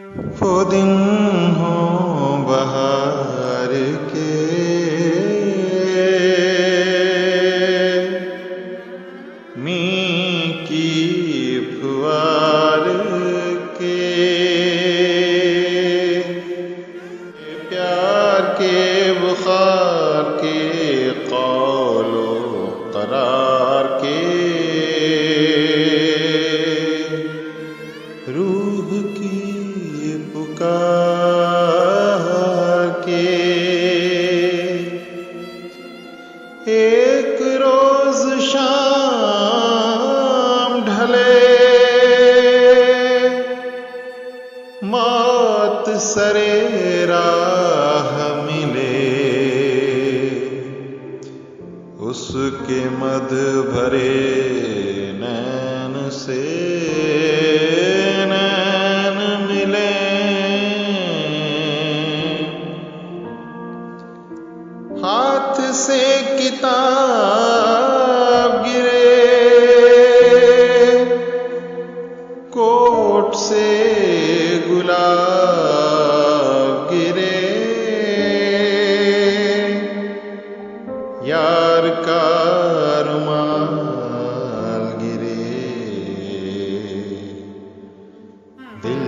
वो दिन हो बहार के, मी की फुहार के, प्यार के बुखार के, कौलो करार के, रूह की पुकार के। एक रोज शाम ढले, मौत सरे राह मिले, उसके मद भरे नैन से नैन मिले। हाथ से किताब गिरे, कोट से गुलाब गिरे, यार का रुमाल गिरे, दिल